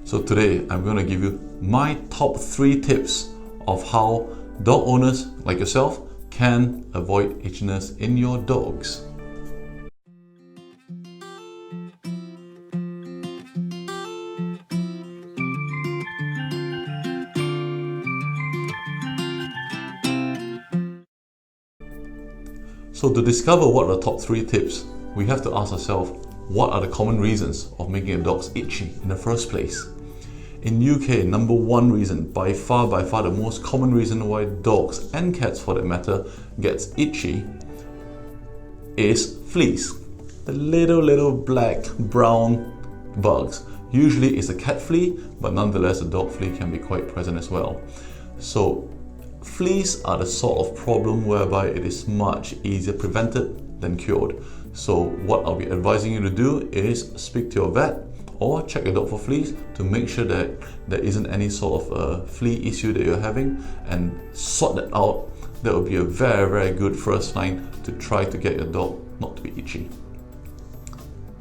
So today I'm going to give you my top 3 tips of how dog owners like yourself can avoid itchiness in your dogs. So to discover what are the top 3 tips, we have to ask ourselves, what are the common reasons of making your dogs itchy in the first place? In UK, number 1 reason, by far the most common reason why dogs and cats for that matter gets itchy is fleas. The little black, brown bugs. Usually it's a cat flea, but nonetheless a dog flea can be quite present as well. So fleas are the sort of problem whereby it is much easier prevented than cured. So what I'll be advising you to do is speak to your vet or check your dog for fleas to make sure that there isn't any sort of flea issue that you're having, and sort that out. That will be a very good first line to try to get your dog not to be itchy.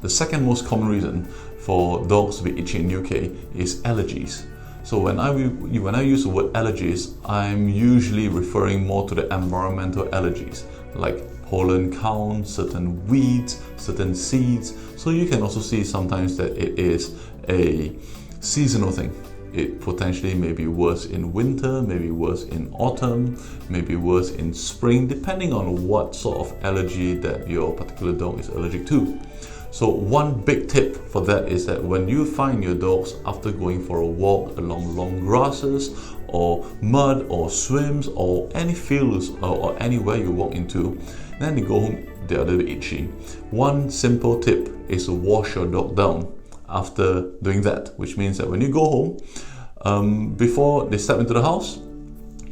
The second most common reason for dogs to be itchy in UK is allergies. So when I use the word allergies, I'm usually referring more to the environmental allergies, like pollen count, certain weeds, certain seeds. So you can also see sometimes that it is a seasonal thing. It potentially may be worse in winter, maybe worse in autumn, maybe worse in spring, depending on what sort of allergy that your particular dog is allergic to. So one big tip for that is that when you find your dogs after going for a walk along long grasses or mud or swims or any fields or anywhere you walk into, then they go home, they're a little bit itchy. One simple tip is to wash your dog down after doing that, which means that when you go home, before they step into the house,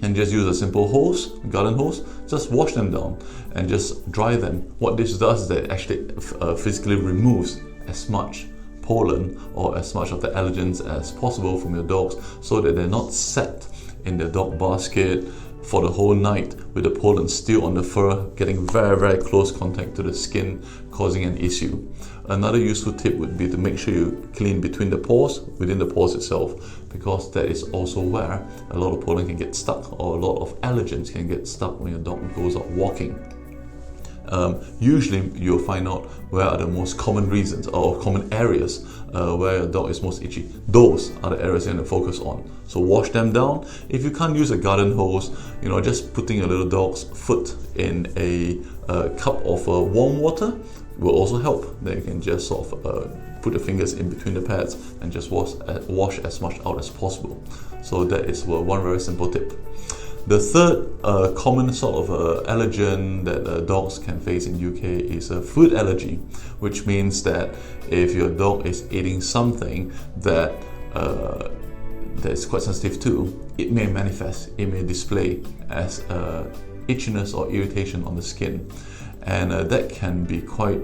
and just use a simple hose, garden hose, just wash them down and just dry them. What this does is that it actually physically removes as much pollen or as much of the allergens as possible from your dogs, so that they're not set in the dog basket for the whole night with the pollen still on the fur, getting very close contact to the skin, causing an issue. Another useful tip would be to make sure you clean between the paws, within the paws itself, because that is also where a lot of pollen can get stuck, or a lot of allergens can get stuck when your dog goes out walking. Usually you'll find out where are the most common reasons or common areas where your dog is most itchy. Those are the areas you're going to focus on. So wash them down. If you can't use a garden hose, just putting your little dog's foot in a cup of warm water will also help. Then you can just sort of put your fingers in between the pads and just wash as much out as possible. So that is one very simple tip. The third common sort of allergen that dogs can face in UK is a food allergy, which means that if your dog is eating something that is quite sensitive to, it may manifest, it may display as itchiness or irritation on the skin. And that can be quite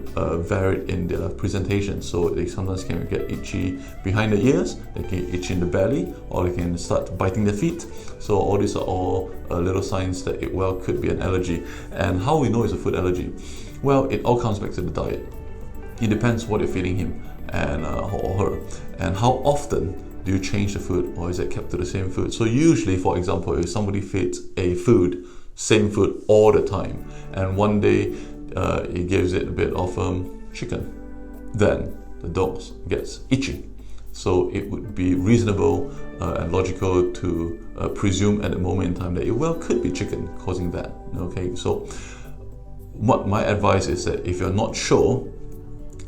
varied in their presentation. So they sometimes can get itchy behind the ears, they can get itchy in the belly, or they can start biting their feet. So all these are all little signs that it could be an allergy. And how we know it's a food allergy? Well, it all comes back to the diet. It depends what you're feeding him and or her, and how often do you change the food, or is it kept to the same food? So usually, for example, if somebody feeds same food all the time, and one day it gives it a bit of chicken, then the dog gets itchy. So it would be reasonable and logical to presume at the moment in time that it could be chicken causing that. Okay, so what my advice is that if you're not sure,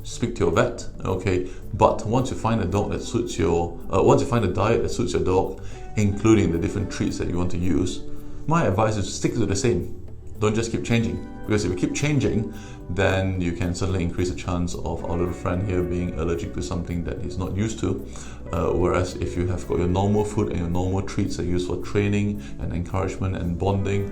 speak to your vet. Okay, but once you find a diet that suits your dog, including the different treats that you want to use, my advice is stick to the same. Don't just keep changing, because if you keep changing, then you can certainly increase the chance of our little friend here being allergic to something that he's not used to. Whereas if you have got your normal food and your normal treats that are used for training and encouragement and bonding,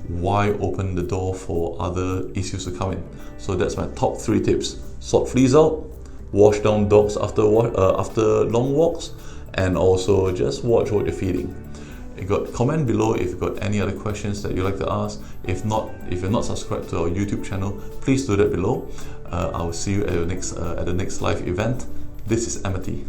why open the door for other issues to come in? So that's my top 3 tips. Sort fleas out, wash down dogs after long walks, and also just watch what you're feeding. Comment below if you've got any other questions that you'd like to ask. If you're not subscribed to our YouTube channel, please do that below. I will see you at the next live event. This is Amity.